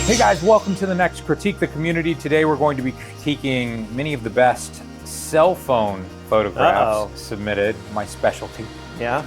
Hey guys, welcome to the next Critique the Community. Today we're going to be critiquing many of the best cell phone photographs submitted, my specialty. Yeah.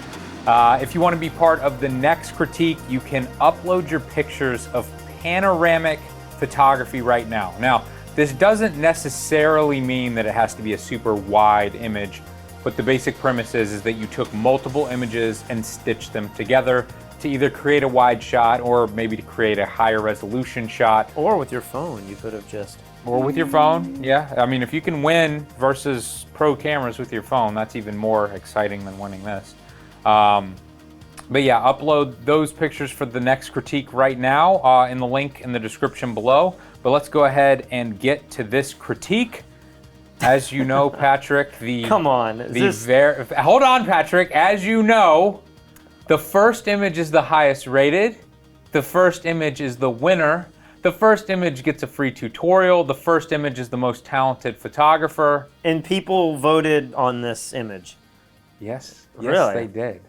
If you want to be part of the next critique, you can upload your pictures of panoramic photography right now. Now, this doesn't necessarily mean that it has to be a super wide image, but the basic premise is that you took multiple images and stitched them together to either create a wide shot or maybe to create a higher resolution shot. Or with your phone, you could have just... Or with your phone, yeah. I mean, if you can win versus pro cameras with your phone, that's even more exciting than winning this. But yeah, upload those pictures for the next critique right now in the link in the description below. But let's go ahead and get to this critique. As you know, Patrick, Come on. Hold on, Patrick. As you know, the first image is the highest rated. The first image is the winner. The first image gets a free tutorial. The first image is the most talented photographer. And people voted on this image. Yes, Really? they did.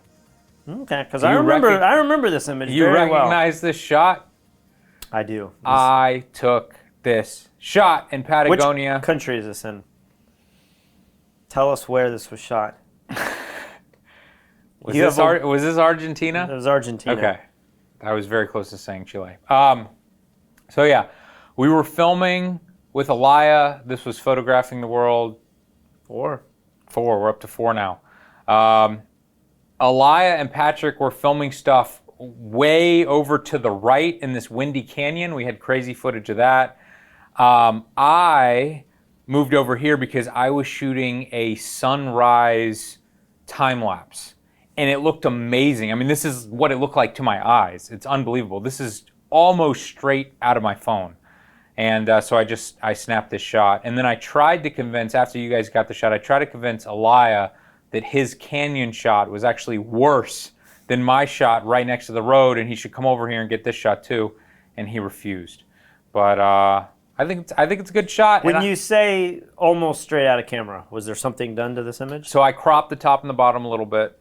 Okay, because I remember this image You very well. recognize this shot? I do. I took this shot in Patagonia. Which country is this in? Tell us where this was shot. Was this Argentina? It was Argentina. Okay. I was very close to saying Chile. So yeah, we were filming with Alaya. This was Photographing the World. Four. We're up to 4 now. Alaya and Patrick were filming stuff way over to the right in this windy canyon. We had crazy footage of that. I moved over here because I was shooting a sunrise time lapse. And it looked amazing. I mean, this is what it looked like to my eyes. It's unbelievable. This is almost straight out of my phone. And so I snapped this shot. And then I tried to convince, after you guys got the shot, I tried to convince Alaya that his canyon shot was actually worse than my shot right next to the road, and he should come over here and get this shot too. And he refused. But I think it's a good shot. When you say almost straight out of camera, was there something done to this image? So I cropped the top and the bottom a little bit.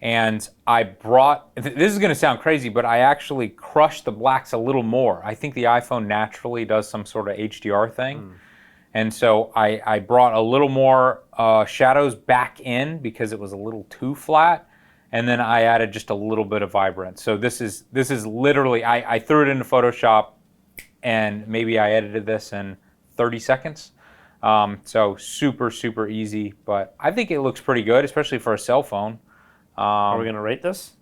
And I brought, this is going to sound crazy, but I actually crushed the blacks a little more. I think the iPhone naturally does some sort of HDR thing. And so I brought a little more shadows back in because it was a little too flat. And then I added just a little bit of vibrance. So this is literally, I threw it into Photoshop and maybe I edited this in 30 seconds. So super, super easy, but I think it looks pretty good, especially for a cell phone. Are we going to rate this?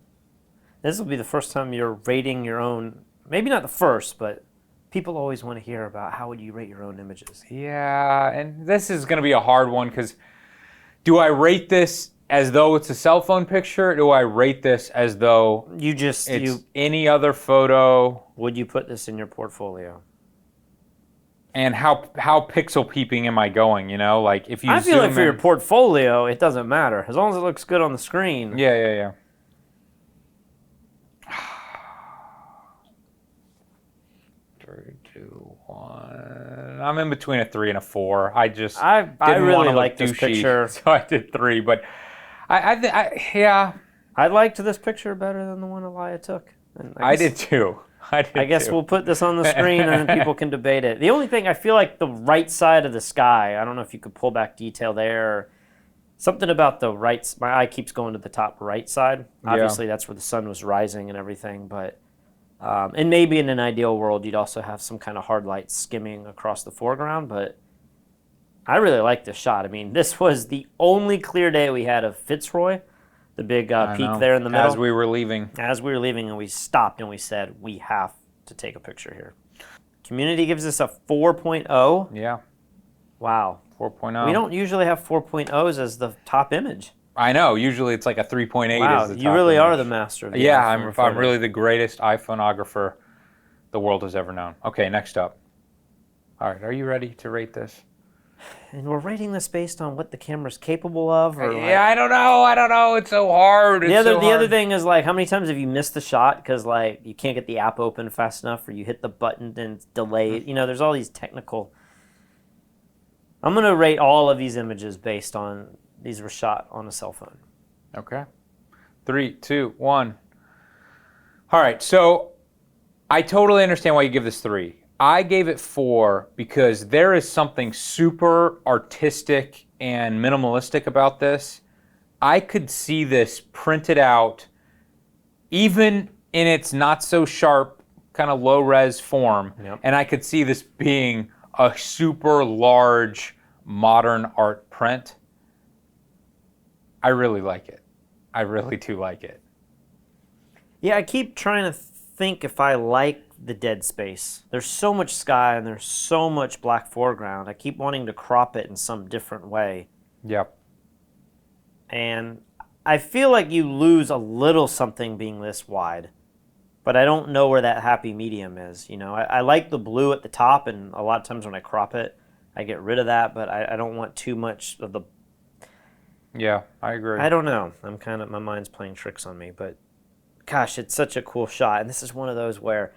This will be the first time you're rating your own, maybe not the first, but people always want to hear about how would you rate your own images. Yeah, and this is going to be a hard one because do I rate this as though it's a cell phone picture? Or do I rate this as though it's any other photo? Would you put this in your portfolio? And how pixel peeping am I going, you know? Like if you I feel like for your portfolio, it doesn't matter. As long as it looks good on the screen. Yeah. 3, 2, 1. I'm in between a 3 and a 4. I really like this picture. So I did 3, but yeah. I liked this picture better than the one Alaya took. And I did too. I guess we'll put this on the screen and then people can debate it. The only thing, I feel like the right side of the sky, I don't know if you could pull back detail there. Something about the right, my eye keeps going to the top right side. Obviously, that's where the sun was rising and everything. But and maybe in an ideal world, you'd also have some kind of hard light skimming across the foreground. But I really like this shot. I mean, this was the only clear day we had of Fitzroy. The big peak there in the middle. As we were leaving. And we stopped and we said, we have to take a picture here. Community gives us a 4.0. Yeah. Wow. 4.0. We don't usually have 4.0s as the top image. I know. Usually it's like a 3.8 wow, is the top you really image. are the master of the iPhone I'm really the greatest iPhoneographer the world has ever known. Okay, next up. All right, are you ready to rate this? And we're rating this based on what the camera's capable of? Or yeah, I don't know. It's so hard. The other thing is, like, how many times have you missed the shot because, like, you can't get the app open fast enough, or you hit the button and it's delayed? You know, there's all these technical... I'm going to rate all of these images based on these were shot on a cell phone. Okay. 3, 2, 1. All right, so I totally understand why you give this 3. I gave it 4 because there is something super artistic and minimalistic about this. I could see this printed out, even in its not so sharp, kind of low res form, and I could see this being a super large modern art print. I really like it. I really do like it. Yeah, I keep trying to think if I like the dead space. There's so much sky and there's so much black foreground. I keep wanting to crop it in some different way. Yep. And I feel like you lose a little something being this wide, but I don't know where that happy medium is. You know, I like the blue at the top, and a lot of times when I crop it, I get rid of that, but I don't want too much of the... Yeah, I agree. I don't know. My mind's playing tricks on me, but gosh, it's such a cool shot. And this is one of those where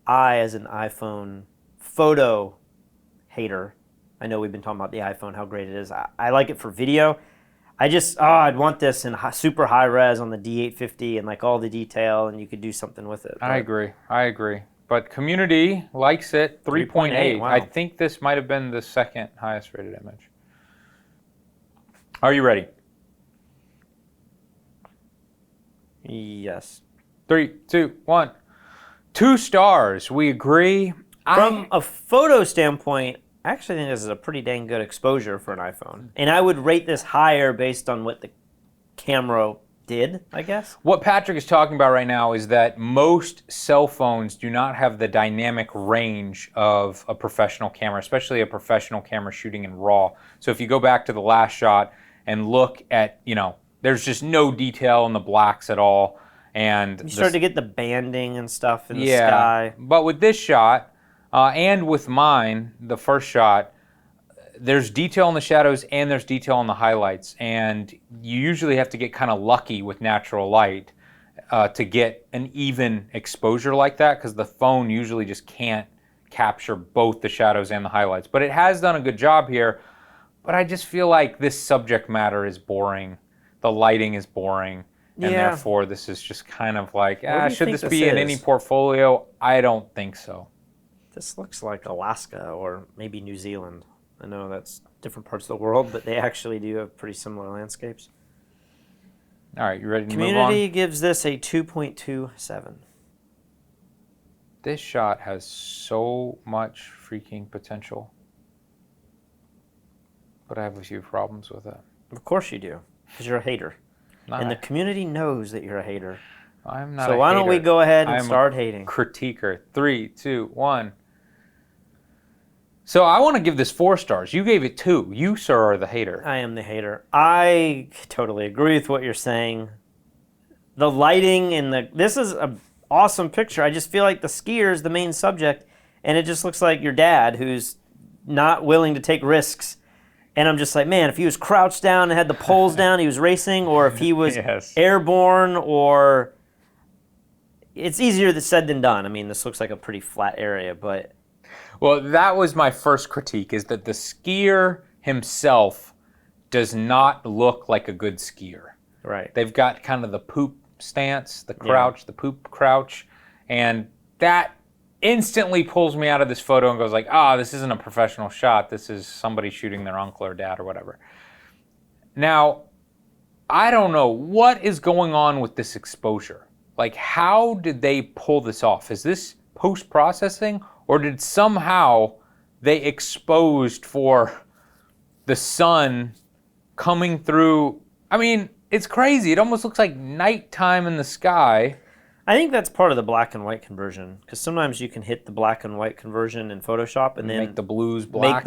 I, as an iPhone photo hater, I know we've been talking about the iPhone, how great it is. I like it for video. I'd want this in super high res on the D850 and like all the detail, and you could do something with it. I agree. But community likes it, 3.8. Wow. I think this might have been the second highest rated image. Are you ready? Yes. 3, 2, 1. 2 stars. We agree. From a photo standpoint, I actually think this is a pretty dang good exposure for an iPhone. And I would rate this higher based on what the camera did, I guess. What Patrick is talking about right now is that most cell phones do not have the dynamic range of a professional camera, especially a professional camera shooting in RAW. So if you go back to the last shot and look at, there's just no detail in the blacks at all. And you start to get the banding and stuff in the sky. But with this shot, and with mine, the first shot, there's detail in the shadows and there's detail in the highlights. And you usually have to get kind of lucky with natural light to get an even exposure like that, because the phone usually just can't capture both the shadows and the highlights. But it has done a good job here. But I just feel like this subject matter is boring. The lighting is boring. And therefore, this is just kind of like, should this be in any portfolio? I don't think so. This looks like Alaska or maybe New Zealand. I know that's different parts of the world, but they actually do have pretty similar landscapes. All right, you ready to move on? Community gives this a 2.27. This shot has so much freaking potential. But I have a few problems with it. Of course you do, because you're a hater. And the community knows that you're a hater. I'm not So why don't we go ahead and start hating? Critiquer. 3, 2, 1. So I want to give this 4 stars. You gave it 2. You, sir, are the hater. I am the hater. I totally agree with what you're saying. The lighting and this is an awesome picture. I just feel like the skier is the main subject, and it just looks like your dad who's not willing to take risks. And I'm just like, man, if he was crouched down and had the poles down, he was racing, or if he was airborne, or... It's easier said than done. I mean, this looks like a pretty flat area, but... Well, that was my first critique, is that the skier himself does not look like a good skier. Right. They've got kind of the poop stance, the crouch, the poop crouch, and that instantly pulls me out of this photo and goes like, this isn't a professional shot. This is somebody shooting their uncle or dad or whatever. Now, I don't know what is going on with this exposure. Like, how did they pull this off? Is this post-processing, or did somehow they exposed for the sun coming through? I mean, it's crazy. It almost looks like nighttime in the sky. I think that's part of the black and white conversion, because sometimes you can hit the black and white conversion in Photoshop and then make the blues black.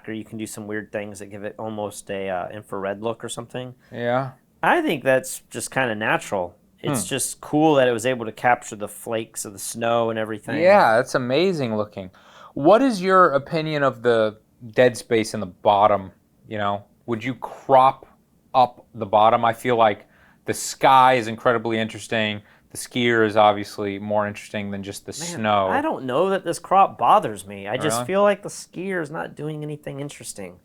Or you can do some weird things that give it almost a infrared look or something. Yeah. I think that's just kind of natural. It's just cool that it was able to capture the flakes of the snow and everything. Yeah, that's amazing looking. What is your opinion of the dead space in the bottom? Would you crop up the bottom? I feel like the sky is incredibly interesting. The skier is obviously more interesting than just the snow. I don't know that this crop bothers me. I just Really? feel like the skier is not doing anything interesting.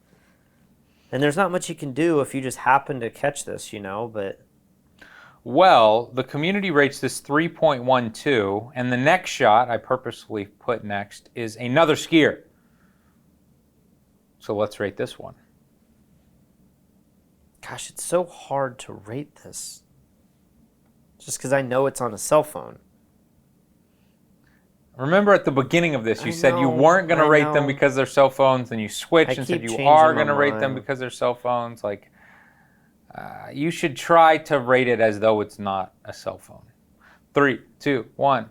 And there's not much you can do if you just happen to catch this, but... Well, the community rates this 3.12, and the next shot I purposely put next is another skier. So let's rate this one. Gosh, it's so hard to rate this. Just because I know it's on a cell phone. Remember at the beginning of this, you said you know, weren't going to I rate them know. because they're cell phones, and you switched I and said keep you changing are my going to rate them mind. because they're cell phones. Like, you should try to rate it as though it's not a cell phone. 3, 2, 1.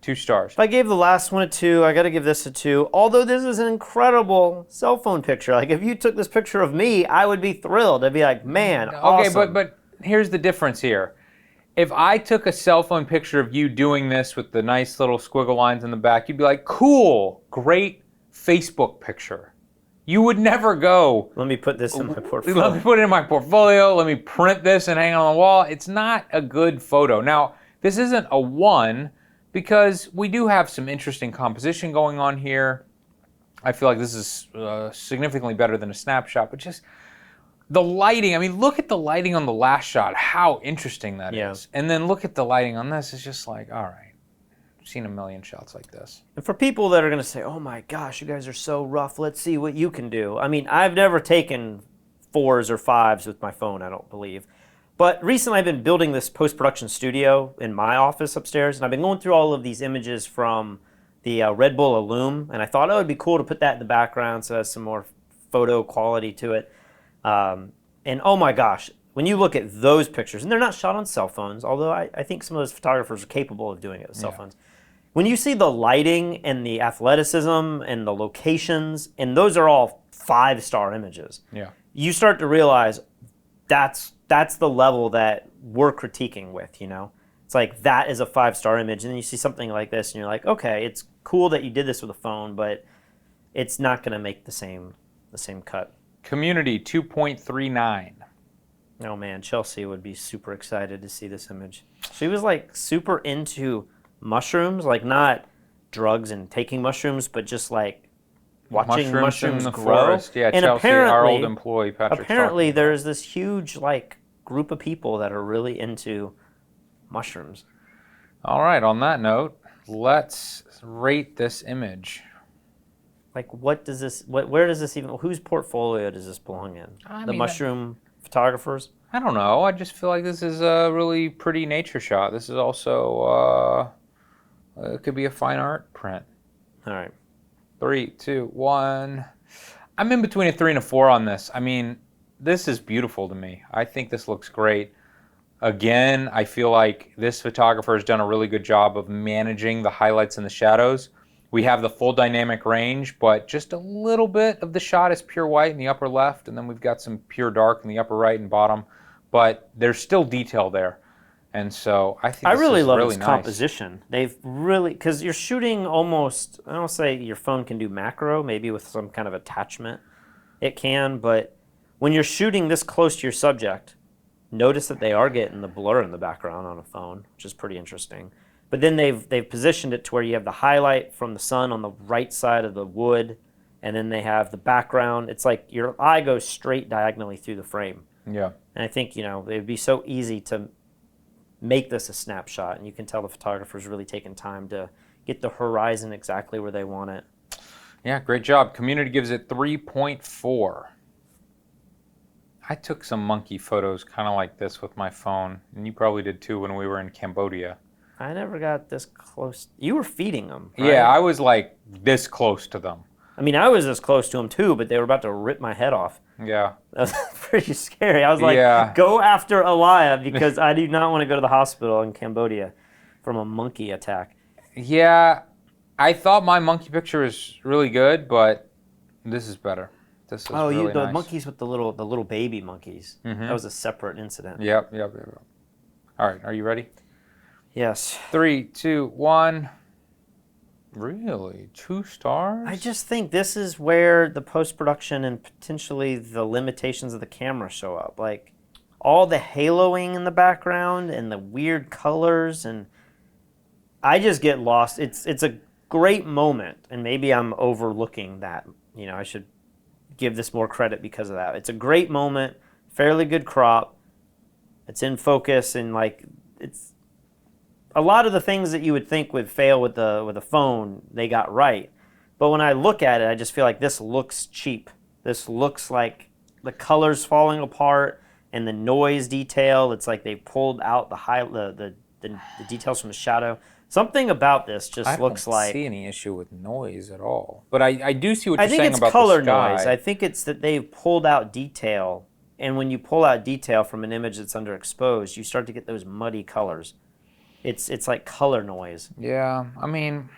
2 stars. If I gave the last one a 2, I got to give this a 2. Although this is an incredible cell phone picture. Like, if you took this picture of me, I would be thrilled. I'd be like, man, awesome. Okay, but here's the difference here. If I took a cell phone picture of you doing this with the nice little squiggle lines in the back, you'd be like, cool, great Facebook picture. You would never go, Let me put this in my portfolio. let me put it in my portfolio, let me print this and hang it on the wall. It's not a good photo. Now, this isn't a 1 because we do have some interesting composition going on here. I feel like this is significantly better than a snapshot, but just the lighting, I mean, look at the lighting on the last shot, how interesting that is. And then look at the lighting on this, it's just like, all right, I've seen a million shots like this. And for people that are going to say, oh my gosh, you guys are so rough, let's see what you can do. I mean, I've never taken 4s or 5s with my phone, I don't believe. But recently I've been building this post-production studio in my office upstairs, and I've been going through all of these images from the Red Bull Illume, and I thought, oh, it'd be cool to put that in the background so it has some more photo quality to it. And oh my gosh, when you look at those pictures, and they're not shot on cell phones, although I think some of those photographers are capable of doing it with cell phones. When you see the lighting and the athleticism and the locations, and those are all 5-star images, you start to realize that's the level that we're critiquing with, you know? It's like, that is a 5-star image, and then you see something like this, and you're like, okay, it's cool that you did this with a phone, but it's not going to make the same cut. Community 2.39. Oh man, Chelsea would be super excited to see this image. She was like super into mushrooms, like not drugs and taking mushrooms, but just like watching mushrooms in the grow. forest. Yeah, and Chelsea, our old employee, Patrick. Apparently, there's this huge like group of people that are really into mushrooms. All right. On that note, let's rate this image. Like, what does this? Where does this even? Whose portfolio does this belong in? The mushroom photographers? I don't know. I just feel like this is a really pretty nature shot. This is also it could be a fine art print. All right. 3, 2, 1. I'm in between a 3 and a 4 on this. I mean, this is beautiful to me. I think this looks great. Again, I feel like this photographer has done a really good job of managing the highlights and the shadows. We have the full dynamic range, but just a little bit of the shot is pure white in the upper left, and then we've got some pure dark in the upper right and bottom, but there's still detail there. And so I think I really love really its nice. composition. They've really, because you're shooting almost, I don't say your phone can do macro, maybe with some kind of attachment. It can, but when you're shooting this close to your subject, notice that they are getting the blur in the background on a phone, which is pretty interesting. But then they've positioned it to where you have the highlight from the sun on the right side of the wood, and then they have the background. It's like your eye goes straight diagonally through the frame. Yeah. And I think, you know, it would be so easy to make this a snapshot, and you can tell the photographer's really taking time to get the horizon exactly where they want it. Yeah, great job. Community gives it 3.4. I took some monkey photos kind of like this with my phone, and you probably did too when we were in Cambodia. I never got this close. You were feeding them, right? Yeah, I was like this close to them. I mean, I was this close to them too, but they were about to rip my head off. Yeah. That was pretty scary. I was like, go after Alaya because I do not want to go to the hospital in Cambodia from a monkey attack. Yeah, I thought my monkey picture was really good, but this is better. This is really the nice. monkeys with the little baby monkeys. Mm-hmm. That was a separate incident. Yep. All right, are you ready? Yes. 3, 2, 1. Really? 2 stars? I just think this is where the post-production and potentially the limitations of the camera show up. Like, all the haloing in the background and the weird colors, and I just get lost. It's a great moment, and maybe I'm overlooking that. You know, I should give this more credit because of that. It's a great moment, fairly good crop, It's in focus, and like it's a lot of the things that you would think would fail with a phone, they got right. But when I look at it, I just feel like this looks cheap. This looks like the colors falling apart and the noise detail. It's like they pulled out the details from the shadow. Something about this just looks like... I don't see any issue with noise at all. But I do see what you're saying about the sky. I think it's color noise. I think it's that they've pulled out detail. And when you pull out detail from an image that's underexposed, you start to get those muddy colors. It's like color noise. Yeah, I mean...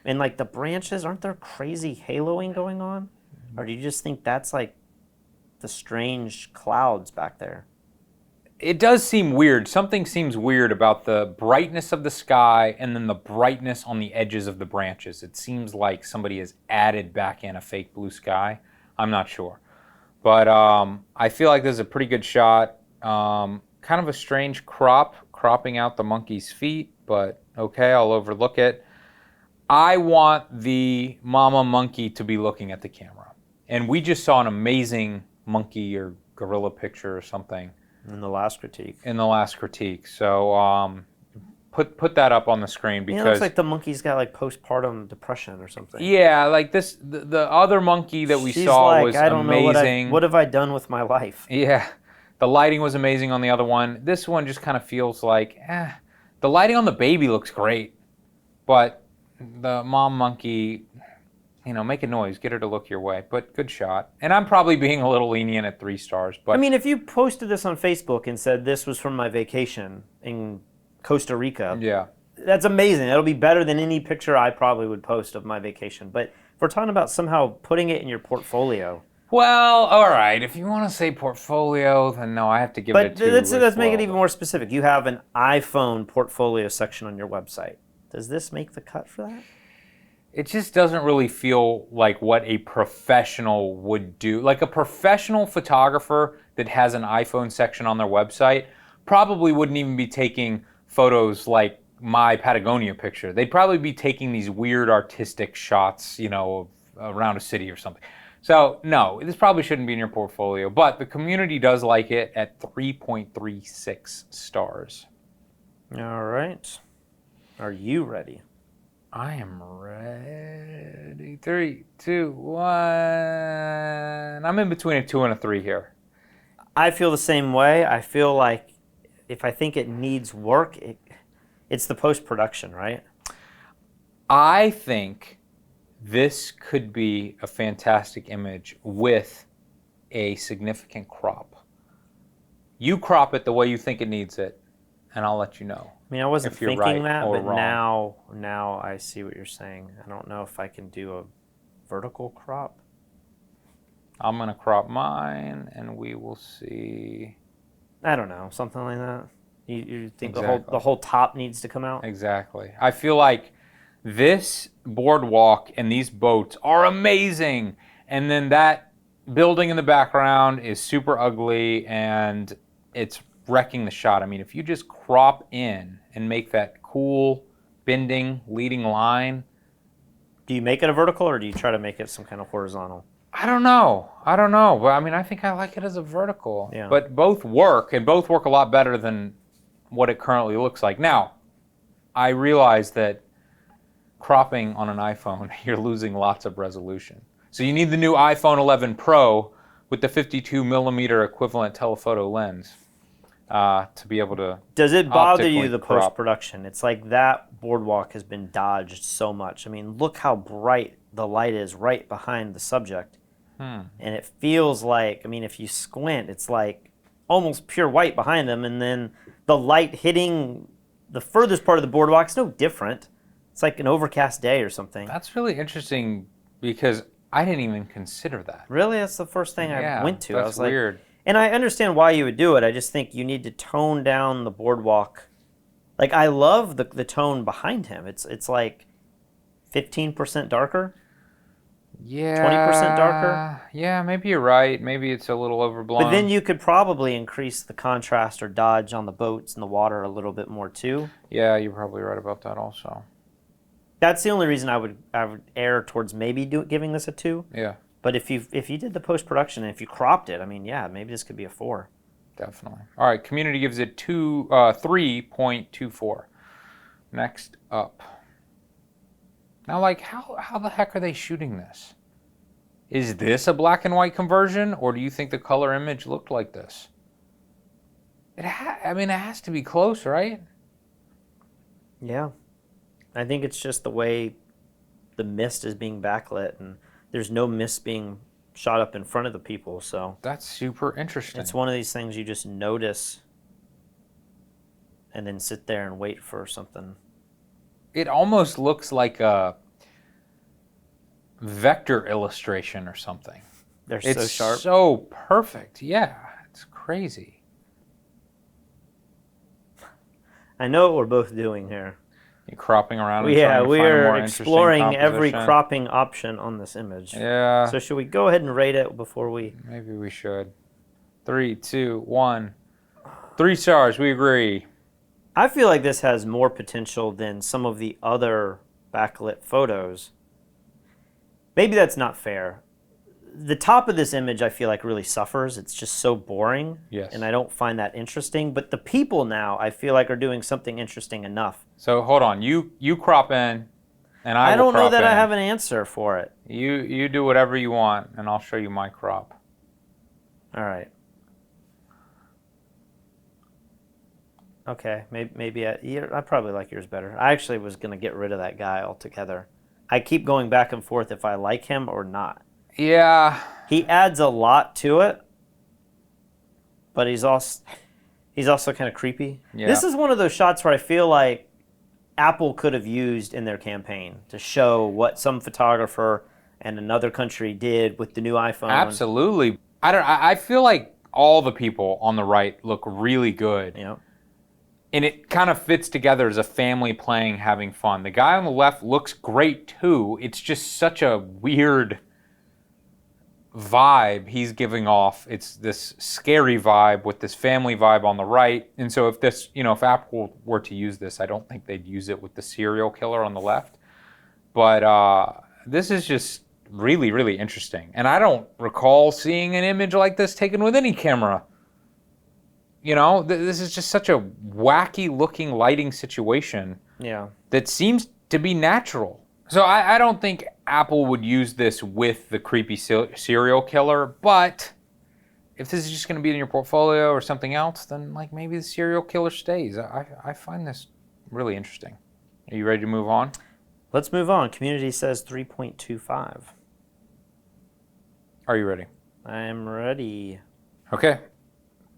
And like the branches, aren't there crazy haloing going on? Or do you just think that's like the strange clouds back there? It does seem weird. Something seems weird about the brightness of the sky and then the brightness on the edges of the branches. It seems like somebody has added back in a fake blue sky. I'm not sure. But I feel like this is a pretty good shot. Kind of a strange cropping out the monkey's feet, but okay, I'll overlook it. I want the mama monkey to be looking at the camera. And we just saw an amazing monkey or gorilla picture or something. In the last critique. So put that up on the screen because... It looks like the monkey's got like postpartum depression or something. Yeah, like this, the other monkey that we saw like, was I don't amazing. Know what have I done with my life? Yeah, the lighting was amazing on the other one. This one just kind of feels like, the lighting on the baby looks great, but the mom monkey, make a noise, get her to look your way, but good shot. And I'm probably being a little lenient at 3 stars, but... I mean, if you posted this on Facebook and said this was from my vacation in Costa Rica, yeah, that's amazing. That'll be better than any picture I probably would post of my vacation. But if we're talking about somehow putting it in your portfolio... Well, all right. If you want to say portfolio, then no, I have to give it a 2. But let's make it even more specific. You have an iPhone portfolio section on your website. Does this make the cut for that? It just doesn't really feel like what a professional would do. Like a professional photographer that has an iPhone section on their website probably wouldn't even be taking photos like my Patagonia picture. They'd probably be taking these weird artistic shots, around a city or something. So no, this probably shouldn't be in your portfolio, but the community does like it at 3.36 stars. All right. Are you ready? I am ready. 3, 2, 1. I'm in between a 2 and a 3 here. I feel the same way. I feel like if I think it needs work, it's the post-production, right? I think this could be a fantastic image with a significant crop. You crop it the way you think it needs it, and I'll let you know. I mean, I wasn't if you're thinking right that, or but wrong. now I see what you're saying. I don't know if I can do a vertical crop. I'm going to crop mine, and we will see. I don't know, something like that. You think Exactly. the whole top needs to come out? Exactly. I feel like this boardwalk and these boats are amazing, and then that building in the background is super ugly, and it's wrecking the shot. I mean, if you just crop in and make that cool bending leading line. Do you make it a vertical or do you try to make it some kind of horizontal? I don't know, but I mean, I think I like it as a vertical. Yeah. But both work, and both work a lot better than what it currently looks like. Now, I realize that cropping on an iPhone, you're losing lots of resolution. So you need the new iPhone 11 Pro with the 52 millimeter equivalent telephoto lens. To be able to... Does it bother you, optically the crop. post-production? It's like that boardwalk has been dodged so much. I mean, look how bright the light is right behind the subject. And it feels like, I mean, if you squint, it's like almost pure white behind them, and then the light hitting the furthest part of the boardwalk is no different. It's like an overcast day or something. That's really interesting because I didn't even consider that. Really? That's the first thing I went to. That's I was like, weird. And I understand why you would do it. I just think you need to tone down the boardwalk. Like, I love the tone behind him. It's like 15% darker. Yeah. 20% darker. Yeah, maybe you're right. Maybe it's a little overblown. But then you could probably increase the contrast or dodge on the boats and the water a little bit more too. Yeah, you're probably right about that also. That's the only reason I would err towards maybe giving this a 2. Yeah. But if you did the post-production and if you cropped it, I mean, yeah, maybe this could be a 4. Definitely. All right, community gives it 3.24. Next up. Now, like, how the heck are they shooting this? Is this a black and white conversion, or do you think the color image looked like this? I mean, it has to be close, right? Yeah. I think it's just the way the mist is being backlit, and there's no mist being shot up in front of the people, so That's super interesting. it's one of these things you just notice and then sit there and wait for something. It almost looks like a vector illustration or something. They're It's so sharp. so perfect. Yeah, it's crazy. I know what we're both doing here. You're cropping around and Yeah, trying to we find a are more interesting exploring every composition. cropping option on this image. Yeah, So should we go ahead and rate it before we... maybe we should. 3, 2, 1. 3 stars, we agree. I feel like this has more potential than some of the other backlit photos. Maybe that's not fair. The top of this image I feel like really suffers. It's just so boring. Yes. And I don't find that interesting. But the people now I feel like are doing something interesting enough. So hold on, you crop in, and I will don't know crop that in. I have an answer for it. You do whatever you want, and I'll show you my crop. All right. Okay, maybe I probably like yours better. I actually was going to get rid of that guy altogether. I keep going back and forth if I like him or not. Yeah. He adds a lot to it, but he's also kind of creepy. Yeah. This is one of those shots where I feel like Apple could have used in their campaign to show what some photographer in another country did with the new iPhone. Absolutely. I feel like all the people on the right look really good. You know? And it kind of fits together as a family playing, having fun. The guy on the left looks great too. It's just such a weird vibe he's giving off. It's this scary vibe with this family vibe on the right. And so if Apple were to use this, I don't think they'd use it with the serial killer on the left. But this is just really, really interesting. And I don't recall seeing an image like this taken with any camera. You know, this is just such a wacky looking lighting situation. Yeah. That seems to be natural. So I don't think Apple would use this with the creepy serial killer, but if this is just going to be in your portfolio or something else, then like maybe the serial killer stays. I find this really interesting. Are you ready to move on? Let's move on. Community says 3.25. Are you ready? I'm ready. Okay.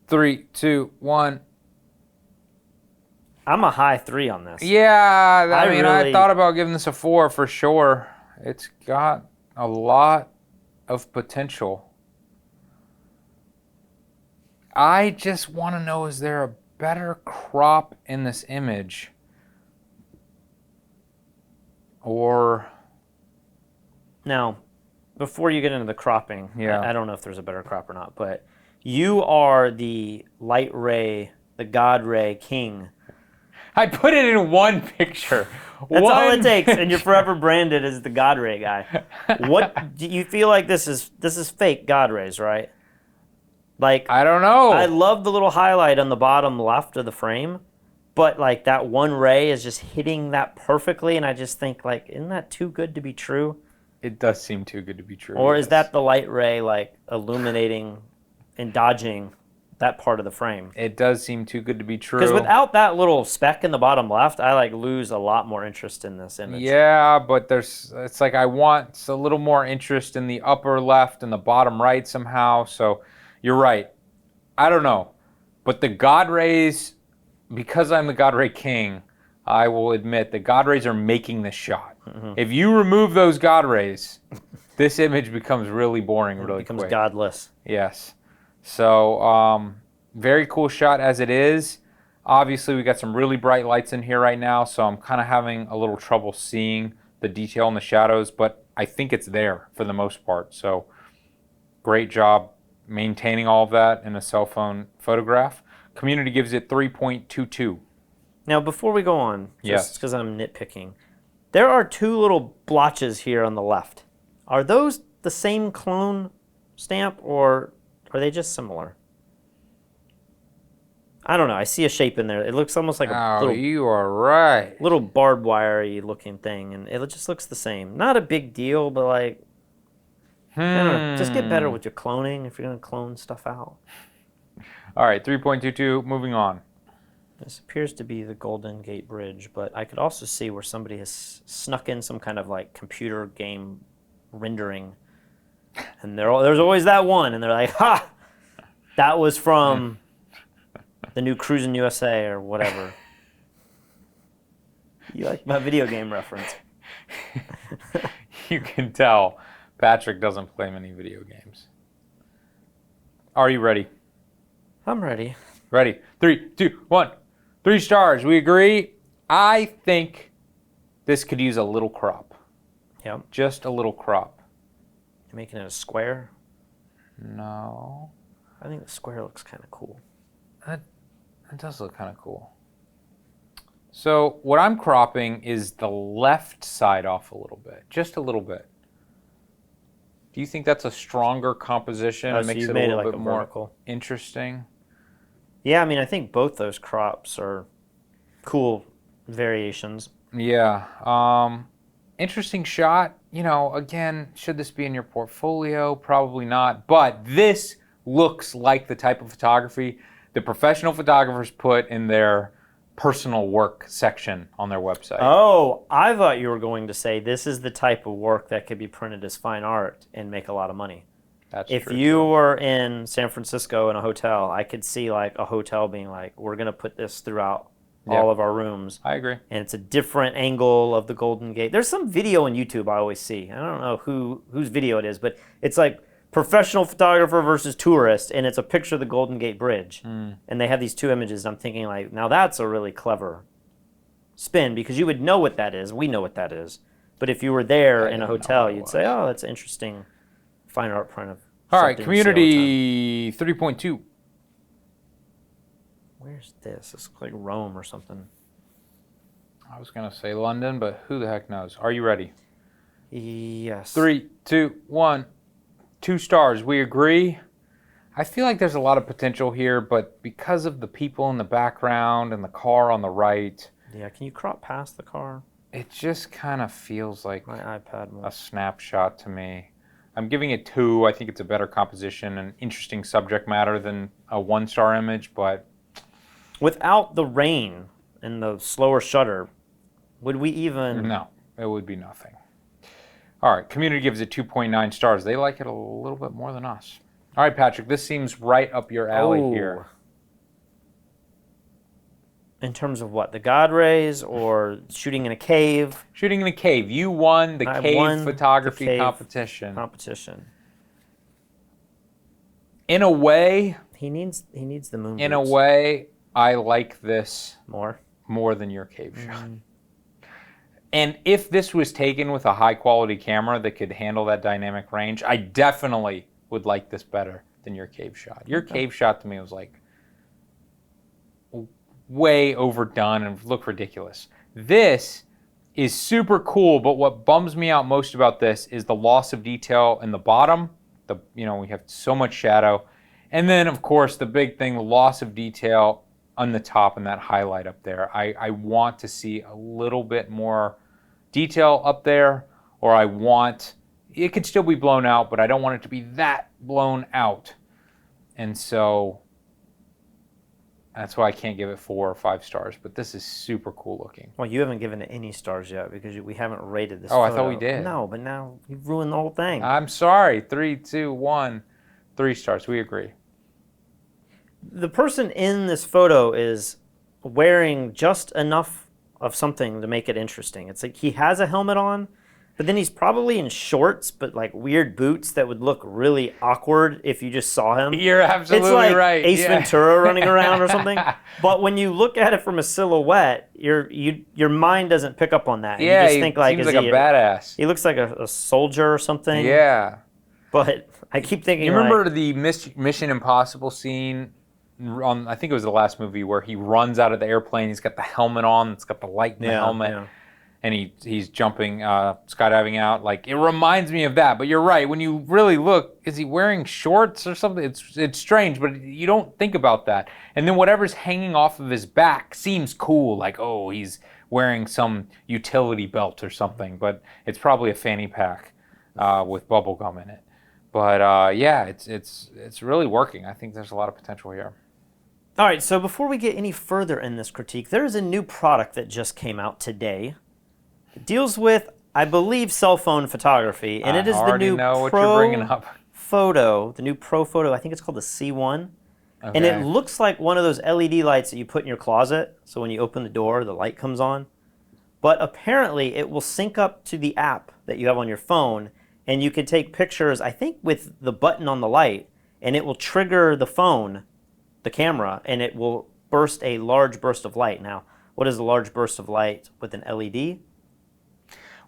3, 2, 1. I'm a high 3 on this. Yeah, I thought about giving this a 4 for sure. It's got a lot of potential. I just want to know, is there a better crop in this image? Or... Now, before you get into the cropping, Yeah. I don't know if there's a better crop or not, but you are the light ray, the God ray king. I put it in one picture. That's all it takes, and you're forever branded as the God ray guy. What do you feel like this is fake God rays, right? Like I don't know. I love the little highlight on the bottom left of the frame, but like that one ray is just hitting that perfectly, and I just think like, isn't that too good to be true? It does seem too good to be true. Or yes. is that the light ray like illuminating and dodging that part of the frame? It does seem too good to be true. Because without that little speck in the bottom left, I like lose a lot more interest in this image. Yeah, but it's like I want a little more interest in the upper left and the bottom right somehow. So you're right. I don't know. But the God rays, because I'm the God ray king, I will admit the God rays are making this shot. Mm-hmm. If you remove those God rays, this image becomes really boring really quick. It becomes godless. Yes. So, very cool shot as it is. Obviously, we got some really bright lights in here right now, so I'm kind of having a little trouble seeing the detail in the shadows, but I think it's there for the most part. So, great job maintaining all of that in a cell phone photograph. Community gives it 3.22. Now, before we go on, Yes. just because I'm nitpicking, there are two little blotches here on the left. Are those the same clone stamp, or are they just similar? I don't know. I see a shape in there. It looks almost like a Oh, you are right. little barbed wire-y looking thing, and it just looks the same. Not a big deal, but like, I don't know. Just get better with your cloning if you're gonna clone stuff out. All right, 3.22. Moving on. This appears to be the Golden Gate Bridge, but I could also see where somebody has snuck in some kind of like computer game rendering, and there's always that one, and they're like, "Ha, that was from the new Cruisin' USA or whatever." You like my video game reference? You can tell Patrick doesn't play many video games. Are you ready? I'm ready. Ready? 3, 2, 1. 3 stars. We agree. I think this could use a little crop. Yep. Just a little crop. You're making it a square? No. I think the square looks kind of cool. It does look kind of cool. So what I'm cropping is the left side off a little bit. Just a little bit. Do you think that's a stronger composition? It So makes you've it a made it little like bit a more vertical. interesting. Yeah, I mean, I think both those crops are cool variations. Yeah. Interesting shot. You know, again, should this be in your portfolio? Probably not. But this looks like the type of photography the professional photographers put in their personal work section on their website. Oh, I thought you were going to say this is the type of work that could be printed as fine art and make a lot of money. That's if true, you too. were in San Francisco in a hotel, I could see like a hotel being like, we're going to put this throughout all of our rooms. I agree. And it's a different angle of the Golden Gate. There's some video on YouTube I always see. I don't know whose video it is, but it's like professional photographer versus tourist, and it's a picture of the Golden Gate Bridge. And they have these two images. I'm thinking like, now that's a really clever spin, because you would know what that is. We know what that is. But if you were there in a hotel, you'd say, oh, that's interesting fine art print of all right, something you see all the time. community 3.2. Where's this? This looks like Rome or something. I was going to say London, but who the heck knows? Are you ready? Yes. 3, 2, 1. 2 stars. We agree. I feel like there's a lot of potential here, but because of the people in the background and the car on the right, Yeah, can you crop past the car? it just kind of feels like My iPad a won't. snapshot to me. I'm giving it 2. I think it's a better composition and interesting subject matter than a 1-star image, but Without the rain and the slower shutter, would we even... no, it would be nothing. All right, community gives it 2.9 stars. They like it a little bit more than us. All right, Patrick, this seems right up your alley here. In terms of what? The God rays or shooting in a cave? Shooting in a cave. You won the I cave won photography the cave competition. In a way, He needs the moon in a boots. way, I like this More than your cave shot. And if this was taken with a high quality camera that could handle that dynamic range, I definitely would like this better than your cave shot. Your cave shot to me was like way overdone and looked ridiculous. This is super cool, but what bums me out most about this is the loss of detail in the bottom. We have so much shadow. And then, of course, the big thing, the loss of detail on the top and that highlight up there. I want to see a little bit more detail up there, or it could still be blown out, but I don't want it to be that blown out. And so that's why I can't give it 4 or 5 stars, but this is super cool looking. Well, you haven't given it any stars yet because we haven't rated this Oh, photo. I thought we did. No, but now you've ruined the whole thing. I'm sorry. 3, 2, 1. 3 stars. We agree. The person in this photo is wearing just enough of something to make it interesting. It's like he has a helmet on, but then he's probably in shorts, but like weird boots that would look really awkward if you just saw him. You're absolutely it's like right. Ace Ventura running around or something. But when you look at it from a silhouette, your mind doesn't pick up on that. Yeah, you just think like, seems like a badass. He looks like a soldier or something. Yeah. But I keep thinking, you remember the Mission Impossible scene on, I think it was the last movie, where he runs out of the airplane, he's got the helmet on, it's got the light in the helmet. Yeah. and he's jumping, skydiving out. Like, it reminds me of that. But you're right. When you really look, is he wearing shorts or something? It's strange, but you don't think about that. And then whatever's hanging off of his back seems cool. Like, oh, he's wearing some utility belt or something. But it's probably a fanny pack with bubble gum in it. But yeah, it's really working. I think there's a lot of potential here. All right, so before we get any further in this critique, there is a new product that just came out today. It deals with, I believe, cell phone photography, and it is the new Profoto, the new Profoto. I think it's called the C1, okay. And it looks like one of those LED lights that you put in your closet. So when you open the door, the light comes on. But apparently, it will sync up to the app that you have on your phone, and you can take pictures, I think, with the button on the light, and it will trigger the phone, the camera, and it will burst a large burst of light. Now, what is a large burst of light with an LED?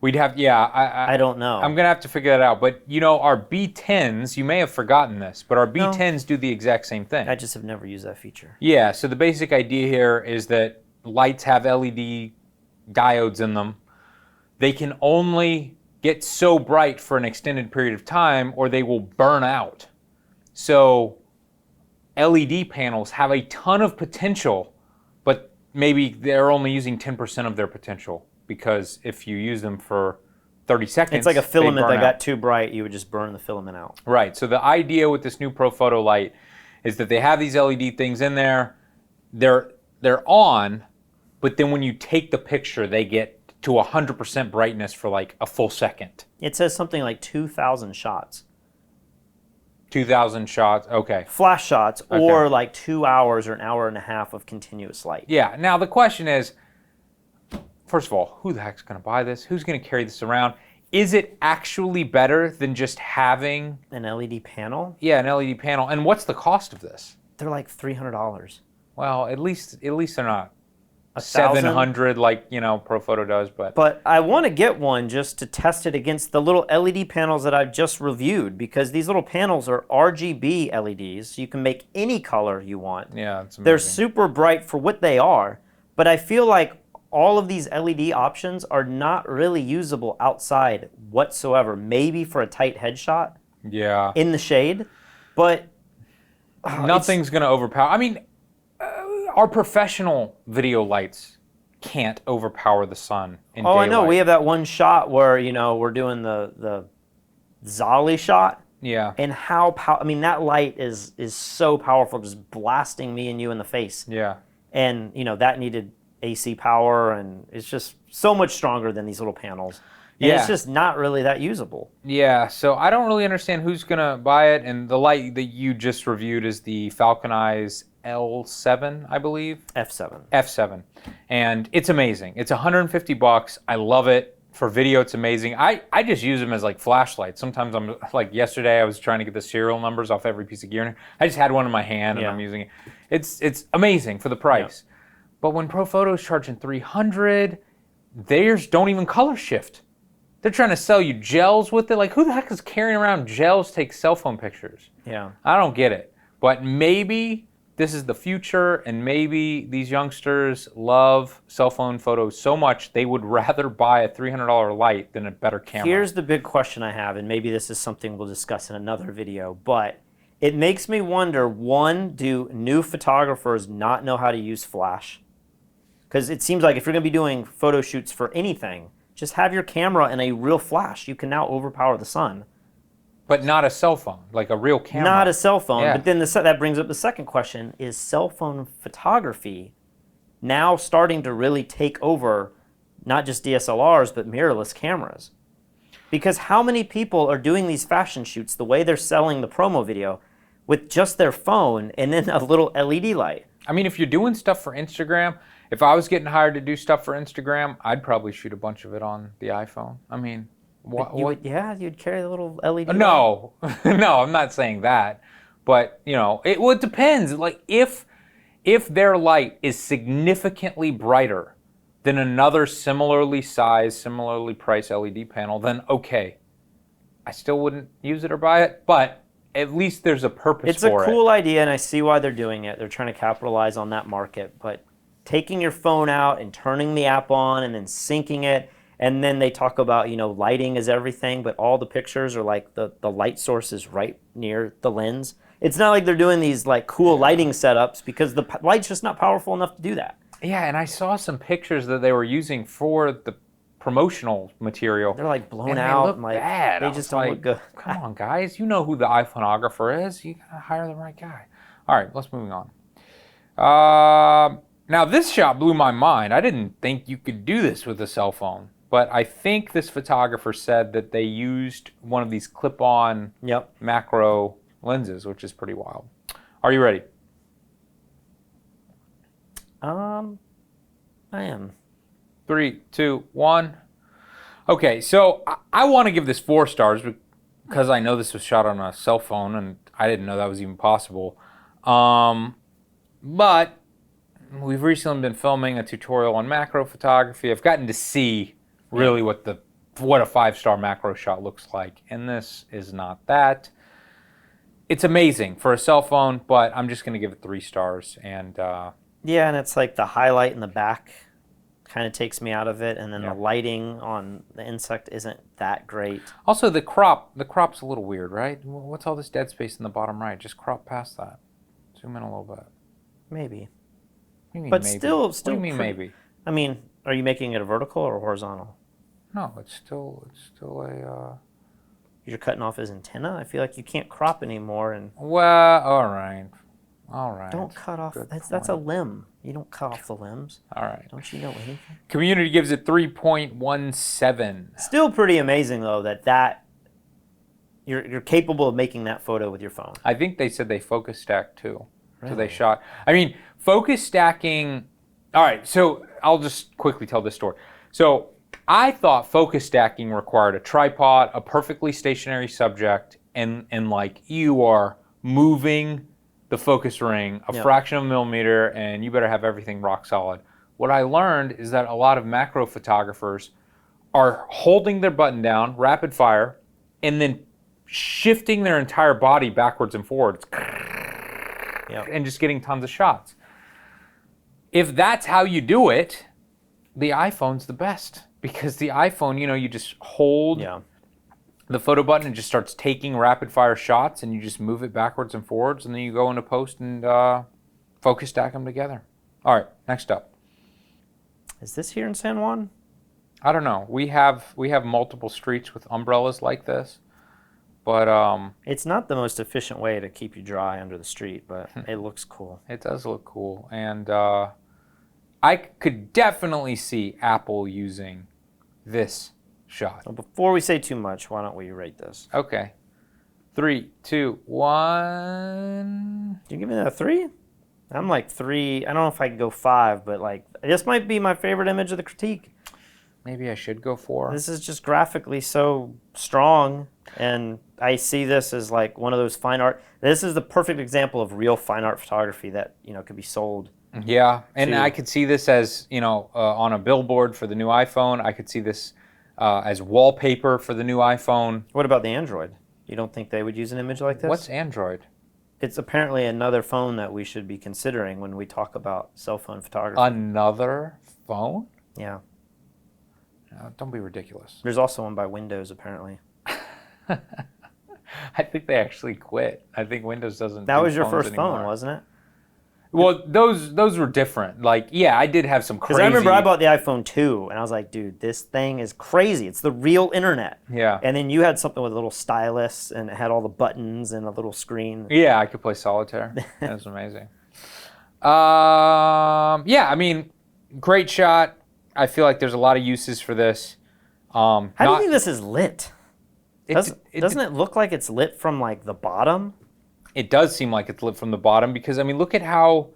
We'd have, yeah. I don't know. I'm going to have to figure that out. But, you know, our B10s, you may have forgotten this, but our B10s do the exact same thing. I just have never used that feature. Yeah, so the basic idea here is that lights have LED diodes in them. They can only get so bright for an extended period of time or they will burn out. So LED panels have a ton of potential, but maybe they're only using 10% of their potential. Because if you use them for 30 seconds, it's like a filament that got too bright, you would just burn the filament out. Right. So the idea with this new Profoto light is that they have these LED things in there. They're on, but then when you take the picture, they get to 100% brightness for like a full second. It says something like 2,000 shots. 2,000 shots, okay. Flash shots, or like 2 hours or an hour and a half of continuous light. Yeah. Now the question is, first of all, who the heck's going to buy this? Who's going to carry this around? Is it actually better than just having an LED panel? Yeah, an LED panel. And what's the cost of this? They're like $300. Well, at least they're not 1,000? 700 like, you know, Profoto does, But I want to get one just to test it against the little LED panels that I've just reviewed, because these little panels are RGB LEDs, so you can make any color you want. Yeah, it's amazing. They're super bright for what they are, but I feel like all of these LED options are not really usable outside whatsoever. Maybe for a tight headshot. Yeah. In the shade, but nothing's going to overpower. I mean, our professional video lights can't overpower the sun in daylight. I know. We have that one shot where, you know, we're doing the Zolly shot. Yeah. And I mean, that light is so powerful, just blasting me and you in the face. Yeah. And, you know, that needed AC power, and it's just so much stronger than these little panels. And it's just not really that usable. Yeah, so I don't really understand who's going to buy it, and the light that you just reviewed is the Falcon Eyes L7, I believe. F7. And it's amazing. It's $150. I love it. For video, it's amazing. I just use them as like flashlights. Sometimes I'm like, yesterday I was trying to get the serial numbers off every piece of gear. I just had one in my hand and I'm using it. It's amazing for the price. Yeah. But when Profoto's charging $300, theirs don't even color shift. They're trying to sell you gels with it. Like, who the heck is carrying around gels to take cell phone pictures? Yeah. I don't get it. But maybe this is the future, and maybe these youngsters love cell phone photos so much they would rather buy a $300 light than a better camera. Here's the big question I have, and maybe this is something we'll discuss in another video, but it makes me wonder, one, do new photographers not know how to use flash? Because it seems like if you're going to be doing photo shoots for anything, just have your camera in a real flash. You can now overpower the sun. But not a cell phone, like a real camera. Not a cell phone. Yeah. But then that brings up the second question, is cell phone photography now starting to really take over not just DSLRs, but mirrorless cameras? Because how many people are doing these fashion shoots the way they're selling the promo video with just their phone and then a little LED light? I mean, if you're doing stuff for Instagram, if I was getting hired to do stuff for Instagram, I'd probably shoot a bunch of it on the iPhone. I mean, you'd carry the little LED No, no, I'm not saying that. But, you know, it depends. Like, if their light is significantly brighter than another similarly sized, similarly priced LED panel, then okay. I still wouldn't use it or buy it, but at least there's a purpose for it. It's a cool idea, and I see why they're doing it. They're trying to capitalize on that market, but taking your phone out and turning the app on and then syncing it, And then they talk about, lighting is everything, but all the pictures are like the light source is right near the lens. It's not like they're doing these like cool lighting setups because the light's just not powerful enough to do that. Yeah, and I saw some pictures that they were using for the promotional material. They're like blown and out. They look and like, bad. They just don't look good. Come on, guys. You know who the iPhoneographer is. You gotta hire the right guy. All right, let's move on. Now, this shot blew my mind. I didn't think you could do this with a cell phone. But I think this photographer said that they used one of these clip-on macro lenses, which is pretty wild. Are you ready? I am. 3, 2, 1. Okay, so I want to give this 4 stars because I know this was shot on a cell phone and I didn't know that was even possible. But we've recently been filming a tutorial on macro photography. I've gotten to see really what a 5-star macro shot looks like, and this is not that. It's amazing for a cell phone, but I'm just going to give it 3 stars. And yeah, and it's like the highlight in the back kind of takes me out of it, and then the lighting on the insect isn't that great. Also, the crop's a little weird, right? What's all this dead space in the bottom right? Just crop past that. Zoom in a little bit. Maybe. What do you mean But maybe? still, What do you mean maybe? I mean, are you making it a vertical or horizontal? No, it's still a. You're cutting off his antenna. I feel like you can't crop anymore. And Well, all right. don't cut off. That's a limb. You don't cut off the limbs. All right. Don't you know anything? Community gives it 3.17. Still pretty amazing though that you're capable of making that photo with your phone. I think they said they focus stacked too. Really? So they shot. I mean, focus stacking. All right. So I'll just quickly tell this story. So I thought focus stacking required a tripod, a perfectly stationary subject, and like you are moving the focus ring a fraction of a millimeter, and you better have everything rock solid. What I learned is that a lot of macro photographers are holding their button down, rapid fire, and then shifting their entire body backwards and forwards, and just getting tons of shots. If that's how you do it, the iPhone's the best. Because the iPhone, you just hold the photo button and it just starts taking rapid fire shots, and you just move it backwards and forwards, and then you go into post and focus stack them together. All right, next up. Is this here in San Juan? I don't know. We have multiple streets with umbrellas like this, but it's not the most efficient way to keep you dry under the street, but it looks cool. It does look cool, and I could definitely see Apple using this shot. Well, before we say too much, why don't we rate this? Okay. 3, 2, 1. You give me that a 3? I'm like 3. I don't know if I could go 5, but like this might be my favorite image of the critique. Maybe I should go 4. This is just graphically so strong, and I see this as like one of those fine art. This is the perfect example of real fine art photography that could be sold. Yeah, and I could see this as on a billboard for the new iPhone. I could see this as wallpaper for the new iPhone. What about the Android? You don't think they would use an image like this? What's Android? It's apparently another phone that we should be considering when we talk about cell phone photography. Another phone? Yeah. Don't be ridiculous. There's also one by Windows, apparently. I think they actually quit. I think Windows doesn't. That was your first anymore. phone, wasn't it? Well, those were different. Like, yeah, I did have some crazy. Because I remember I bought the iPhone 2, and I was like, dude, this thing is crazy. It's the real internet. Yeah. And then you had something with a little stylus, and it had all the buttons and a little screen. Yeah, I could play solitaire. That was amazing. Yeah, I mean, great shot. I feel like there's a lot of uses for this. How do you think this is lit? Doesn't it look like it's lit from like the bottom? It does seem like it's lit from the bottom because, I mean, look at how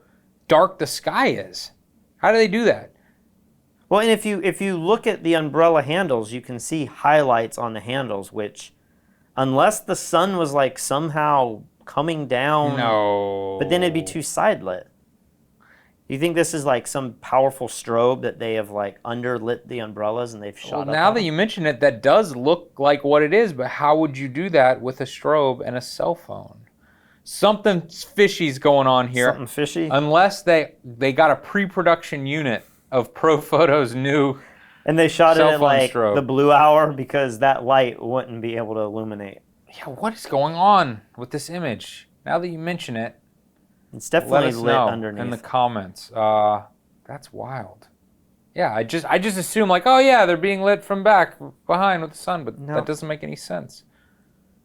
dark the sky is. How do they do that? Well, and if you look at the umbrella handles, you can see highlights on the handles, which, unless the sun was like somehow coming down, no. But then it'd be too side lit. You think this is like some powerful strobe that they have like underlit the umbrellas and they've shot Well, up now on that you mention it, that does look like what it is, but how would you do that with a strobe and a cell phone? Something fishy's going on here. Something fishy? Unless they got a pre-production unit of Profoto's new And they shot it Cell at phone like strobe. the blue hour because that light wouldn't be able to illuminate. Yeah, what is going on with this image? Now that you mention it, It's let definitely us lit know underneath. in the comments. That's wild. Yeah, I just assume like, oh yeah, they're being lit from behind with the sun, but No. that doesn't make any sense.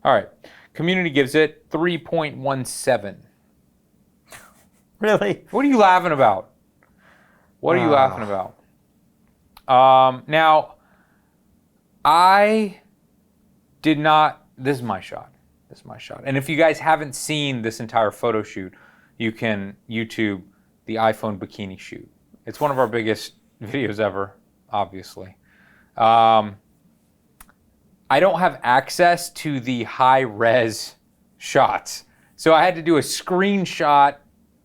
All right, community gives it 3.17. Really? What are you laughing about? What are you laughing about? Now, I did not. This is my shot. This is my shot. And if you guys haven't seen this entire photo shoot, you can YouTube the iPhone bikini shoot. It's one of our biggest videos ever, obviously. I don't have access to the high-res shots, so I had to do a screenshot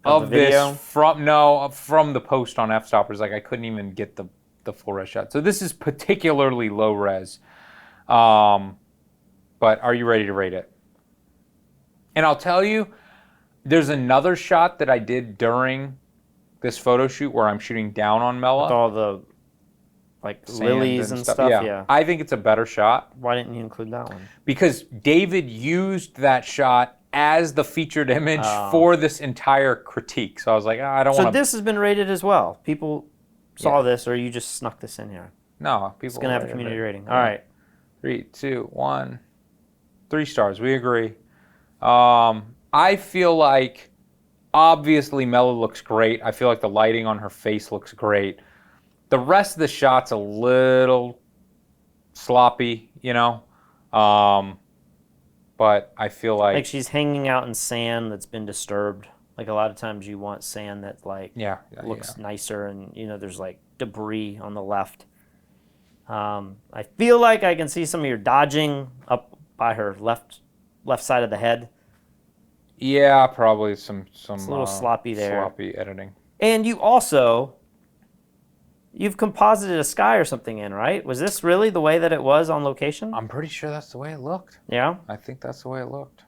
of video? this from the post on Fstoppers. Like I couldn't even get the full res shot. So this is particularly low res. But are you ready to rate it? And I'll tell you, there's another shot that I did during this photo shoot where I'm shooting down on Mela. With all the like Sand lilies and stuff. Yeah. I think it's a better shot Why didn't you include that one? because David used that shot as the featured image for this entire critique. So I was like, I don't want So to. this has been rated as well. People saw this, or you just snuck this in here. No, people. It's gonna have a community rating. All right. 3, 2, 1. 3 stars. We agree. I feel like obviously Mela looks great. I feel like the lighting on her face looks great. The rest of the shot's a little sloppy, you know. But I feel Like she's hanging out in sand that's been disturbed. Like a lot of times you want sand that like looks nicer, and you know there's like debris on the left. I feel like I can see some of your dodging up by her left side of the head. Yeah, probably some It's a little sloppy there. Sloppy editing. And you've composited a sky or something in, right? Was this really the way that it was on location? I'm pretty sure that's the way it looked. Yeah? I think that's the way it looked.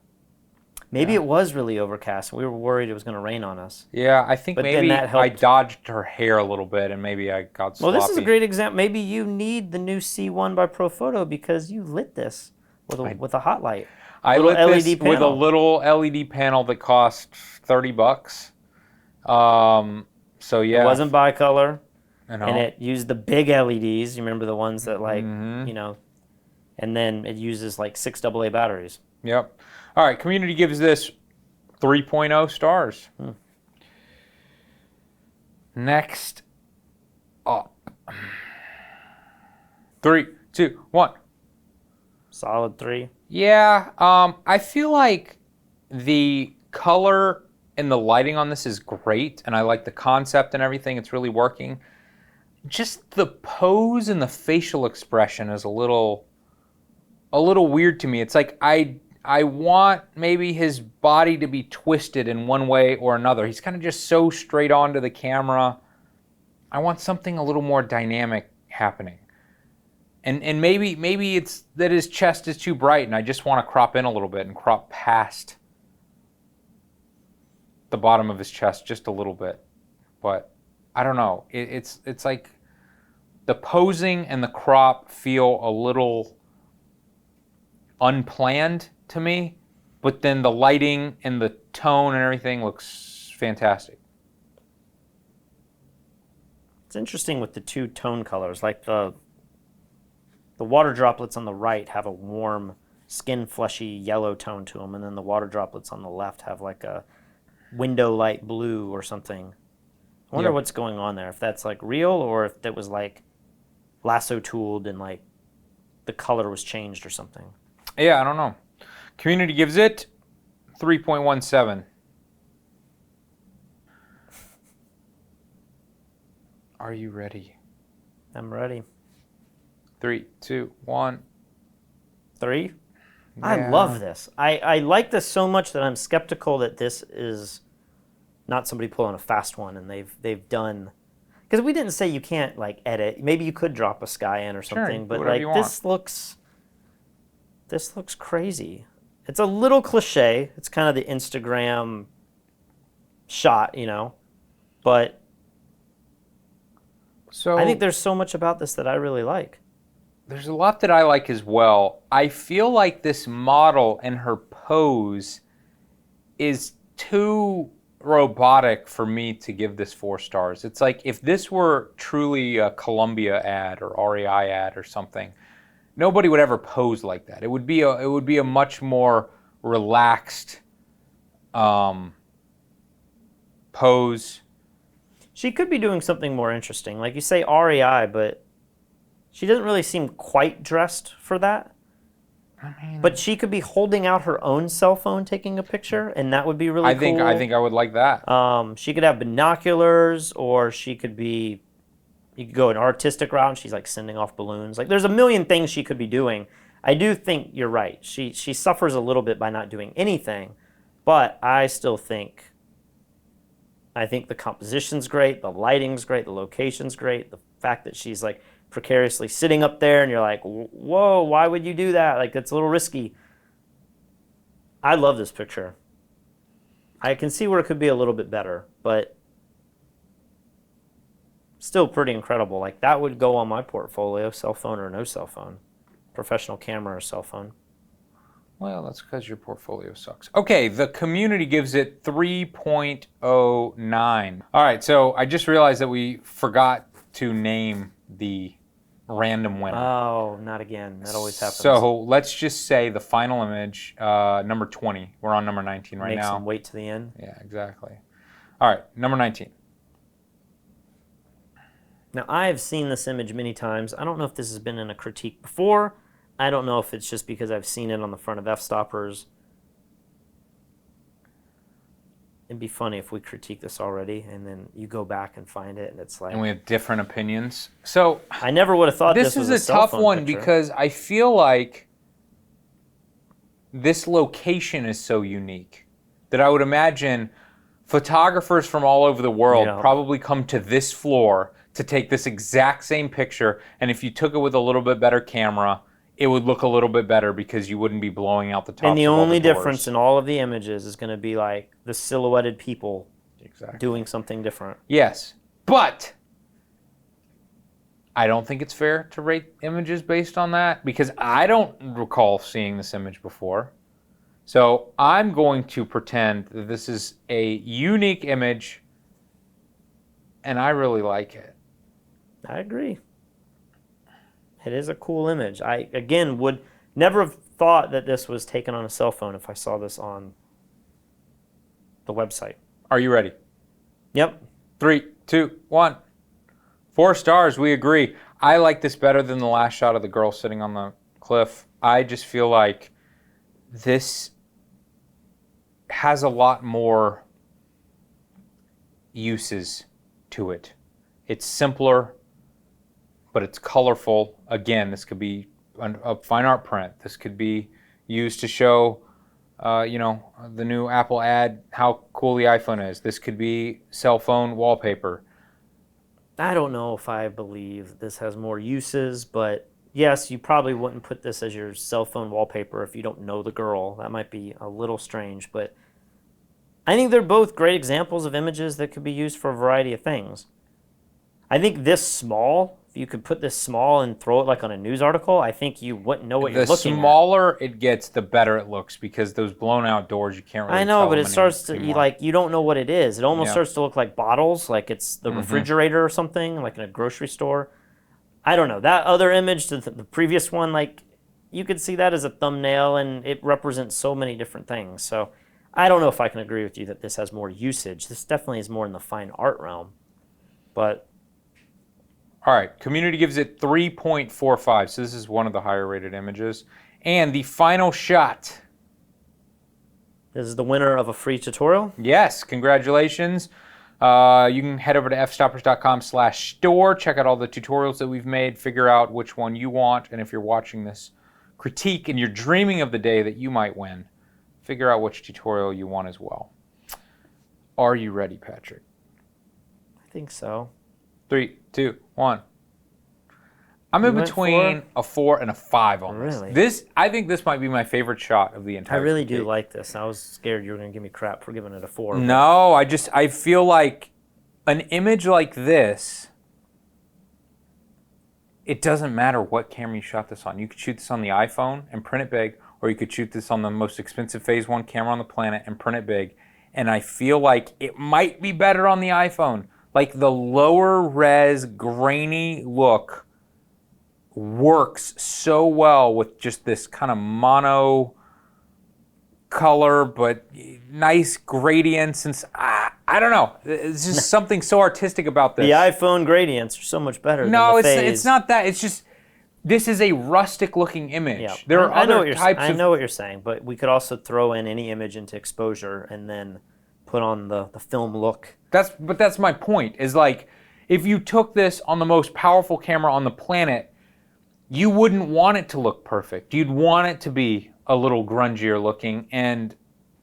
Maybe it was really overcast. We were worried it was going to rain on us. Yeah, I think But then maybe that helped. I dodged her hair a little bit and maybe I got sloppy. Well, this is a great example. Maybe you need the new C1 by Profoto because you lit this with a hot light. I lit this LED with a panel. little LED panel that cost $30. So yeah. It wasn't bicolor, I know. and it used the big LEDs. You remember the ones that like, you know, and then it uses like 6 AA batteries. Yep. All right, community gives this 3.0 stars. Next up. 3, 2, 1. Solid 3. Yeah, I feel like the color and the lighting on this is great, and I like the concept and everything. It's really working. Just the pose and the facial expression is a little weird to me. It's like I want maybe his body to be twisted in one way or another. He's kind of just so straight on to the camera. I want something a little more dynamic happening. And maybe it's that his chest is too bright and I just want to crop in a little bit and crop past the bottom of his chest just a little bit. But I don't know. It's like the posing and the crop feel a little unplanned to me, but then the lighting and the tone and everything looks fantastic. It's interesting with the 2 tone colors. Like the water droplets on the right have a warm, skin fleshy yellow tone to them, and then the water droplets on the left have like a window light blue or something. I wonder what's going on there. If that's like real or if that was like lasso tooled and like the color was changed or something. Yeah, I don't know. Community gives it 3.17. Are you ready? I'm ready. 3, 2, 1. 3? Yeah. I love this. I like this so much that I'm skeptical that this is not somebody pulling a fast one and they've done, because we didn't say you can't like edit. Maybe you could drop a sky in or something, but like this looks crazy. It's a little cliche. It's kind of the Instagram shot, you know, but So I think there's so much about this that I really like. there's a lot that I like as well. I feel like this model and her pose is too robotic for me to give this 4 stars. It's like if this were truly a Columbia ad or REI ad or something, nobody would ever pose like that. It would be a much more relaxed pose. She could be doing something more interesting. Like you say REI, but she doesn't really seem quite dressed for that. But she could be holding out her own cell phone taking a picture, and that would be really cool. I think I would like that. She could have binoculars, or she could be, you could go an artistic route, and she's like sending off balloons. Like there's a million things she could be doing. I do think you're right. She suffers a little bit by not doing anything, but I still think, the composition's great, the lighting's great, the location's great, the fact that she's like precariously sitting up there and you're like, whoa, why would you do that? Like, that's a little risky. I love this picture. I can see where it could be a little bit better, but still pretty incredible. Like, that would go on my portfolio, cell phone or no cell phone, professional camera or cell phone. Well, that's because your portfolio sucks. Okay, the community gives it 3.09. All right, so I just realized that we forgot to name the random winner. Oh, not again. That always happens. So let's just say the final image, number 20. We're on number 19 right Makes now. them wait to the end. Yeah, exactly. All right, number 19. Now, I have seen this image many times. I don't know if this has been in a critique before. I don't know if it's just because I've seen it on the front of Fstoppers. It'd be funny if we critique this already and then you go back and find it and it's like... And we have different opinions. So I never would have thought this was is a tough one because I feel like this location is so unique that I would imagine photographers from all over the world probably come to this floor to take this exact same picture, and if you took it with a little bit better camera, it would look a little bit better because you wouldn't be blowing out the tops. And the of all only the doors. difference in all of the images is going to be like the silhouetted people doing something different. Yes, but I don't think it's fair to rate images based on that because I don't recall seeing this image before. So I'm going to pretend that this is a unique image and I really like it. I agree. It is a cool image. I, again, would never have thought that this was taken on a cell phone if I saw this on the website. Are you ready? Yep. 3, 2, 1. 4 stars, we agree. I like this better than the last shot of the girl sitting on the cliff. I just feel like this has a lot more uses to it. It's simpler, but it's colorful. Again, this could be a fine art print. This could be used to show, the new Apple ad, how cool the iPhone is. This could be cell phone wallpaper. I don't know if I believe this has more uses, but yes, you probably wouldn't put this as your cell phone wallpaper if you don't know the girl. That might be a little strange, but I think they're both great examples of images that could be used for a variety of things. I think this small, if you could put this small and throw it like on a news article, I think you wouldn't know what you're looking at. The smaller it gets, the better it looks because those blown out doors, you can't really I know, tell but it them starts to, anymore. you don't know what it is. It almost starts to look like bottles, like it's the refrigerator or something, like in a grocery store. I don't know. That other image, the previous one, like you could see that as a thumbnail and it represents so many different things. So I don't know if I can agree with you that this has more usage. This definitely is more in the fine art realm. But all right, community gives it 3.45, so this is one of the higher rated images. And the final shot. This is the winner of a free tutorial? Yes, congratulations. You can head over to fstoppers.com/store, check out all the tutorials that we've made, figure out which one you want, and if you're watching this critique and you're dreaming of the day that you might win, figure out which tutorial you want as well. Are you ready, Patrick? I think so. 3, 2, 1. I'm in between a 4 and a 5 on this. Really? I think this might be my favorite shot of the entire I really do critique. like this. I was scared you were going to give me crap for giving it a 4. No, I feel like an image like this it doesn't matter what camera you shot this on. You could shoot this on the iPhone and print it big, or you could shoot this on the most expensive Phase 1 camera on the planet and print it big. And I feel like it might be better on the iPhone. Like the lower res, grainy look works so well with just this kind of mono color, but nice gradients. And I don't know. It's just something so artistic about this. The iPhone gradients are so much better than No, the Phase. it's not that. It's just, this is a rustic looking image. Yeah. There are other types I know what you're saying, but we could also throw in any image into exposure and then put on the film look. But that's my point, is like, if you took this on the most powerful camera on the planet, you wouldn't want it to look perfect. You'd want it to be a little grungier looking. And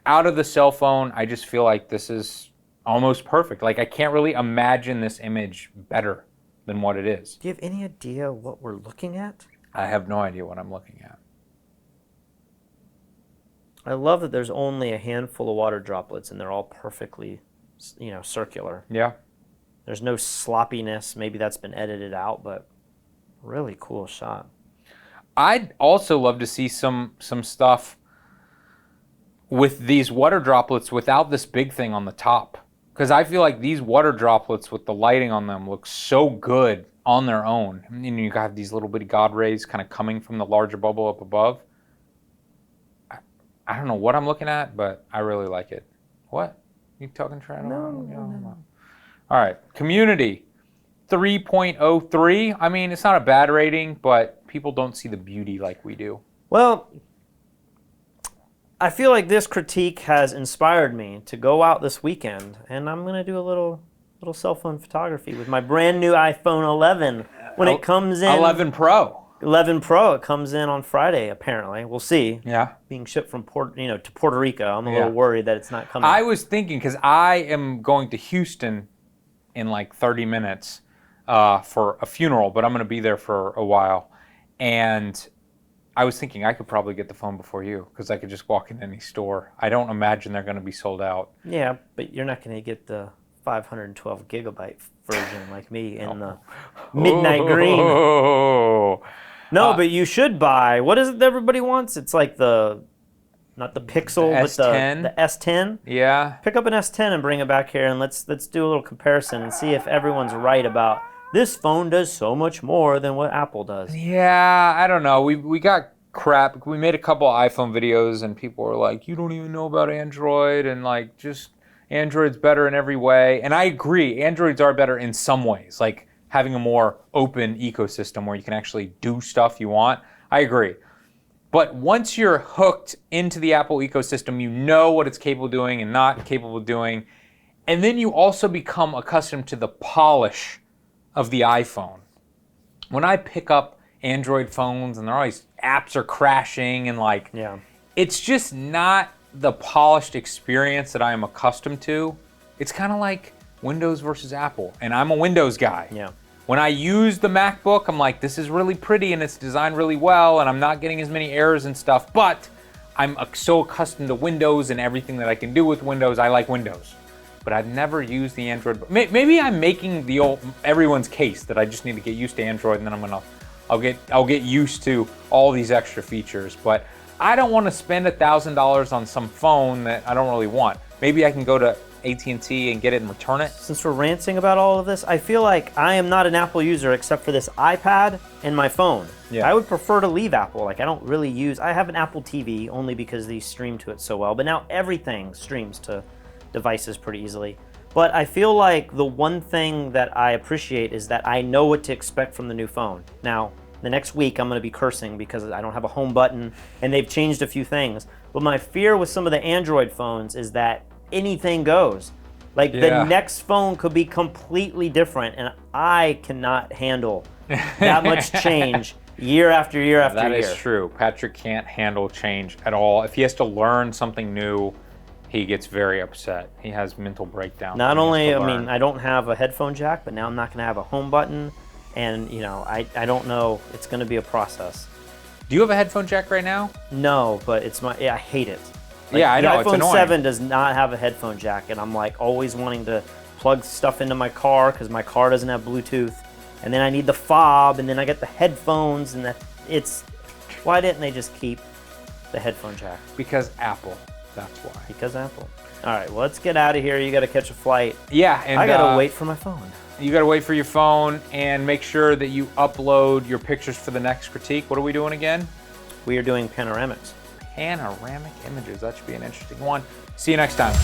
out of the cell phone, I just feel like this is almost perfect. Like, I can't really imagine this image better than what it is. Do you have any idea what we're looking at? I have no idea what I'm looking at. I love that there's only a handful of water droplets and they're all perfectly, circular. Yeah. There's no sloppiness. Maybe that's been edited out, but really cool shot. I'd also love to see some stuff with these water droplets without this big thing on the top. Because I feel like these water droplets with the lighting on them look so good on their own. And you got these little bitty God rays kind of coming from the larger bubble up above. I don't know what I'm looking at, but I really like it. What? You talking Trent? No. All right. Community 3.03. I mean, it's not a bad rating, but people don't see the beauty like we do. Well, I feel like this critique has inspired me to go out this weekend, and I'm going to do a little cell phone photography with my brand new iPhone 11 when it comes in. 11 Pro. 11 Pro. It comes in on Friday, apparently. We'll see. Yeah. Being shipped from to Puerto Rico. I'm a little worried that it's not coming. I was thinking, because I am going to Houston in like 30 minutes for a funeral, but I'm going to be there for a while. And I was thinking I could probably get the phone before you, because I could just walk in any store. I don't imagine they're going to be sold out. Yeah, but you're not going to get the 512 gigabyte version like me in the midnight green. No, but you should buy. What is it that everybody wants? It's like not the Pixel, the but S10. the S10. Yeah. Pick up an S10 and bring it back here, and let's do a little comparison and see if everyone's right about this phone does so much more than what Apple does. Yeah, I don't know. We got crap. We made a couple iPhone videos, and people were like, "You don't even know about Android," and like, just Android's better in every way. And I agree, Androids are better in some ways, like having a more open ecosystem where you can actually do stuff you want. I agree. But once you're hooked into the Apple ecosystem, you know what it's capable of doing and not capable of doing. And then you also become accustomed to the polish of the iPhone. When I pick up Android phones and always apps are crashing and like, it's just not the polished experience that I am accustomed to. It's kind of like Windows versus Apple, and I'm a Windows guy. Yeah. When I use the MacBook, I'm like, this is really pretty and it's designed really well, and I'm not getting as many errors and stuff, but I'm so accustomed to Windows and everything that I can do with Windows. I like Windows, but I've never used the Android. Maybe I'm making the everyone's case that I just need to get used to Android, and then I'll get used to all these extra features. But I don't want to spend $1,000 on some phone that I don't really want. Maybe I can go to AT&T and get it and return it. Since we're ranting about all of this, I feel like I am not an Apple user except for this iPad and my phone. Yeah. I would prefer to leave Apple. Like, I don't really I have an Apple TV only because these stream to it so well, but now everything streams to devices pretty easily. But I feel like the one thing that I appreciate is that I know what to expect from the new phone. Now, the next week I'm going to be cursing because I don't have a home button and they've changed a few things. But my fear with some of the Android phones is that anything goes. Like, the next phone could be completely different, and I cannot handle that much change year after year after year. That is true. Patrick can't handle change at all. If he has to learn something new, he gets very upset. He has mental breakdowns. Not only, I don't have a headphone jack, but now I'm not going to have a home button, and I don't know. It's going to be a process. Do you have a headphone jack right now? No, but I hate it. Like, yeah, I know, the iPhone 7 does not have a headphone jack, and I'm like always wanting to plug stuff into my car because my car doesn't have Bluetooth. and then I need the fob, and then I get the headphones, and why didn't they just keep the headphone jack? Because Apple, that's why. Because Apple. All right, well, let's get out of here. You got to catch a flight. Yeah, and I got to wait for my phone. You got to wait for your phone and make sure that you upload your pictures for the next critique. What are we doing again? We are doing panoramics. Panoramic images. That should be an interesting one. See you next time.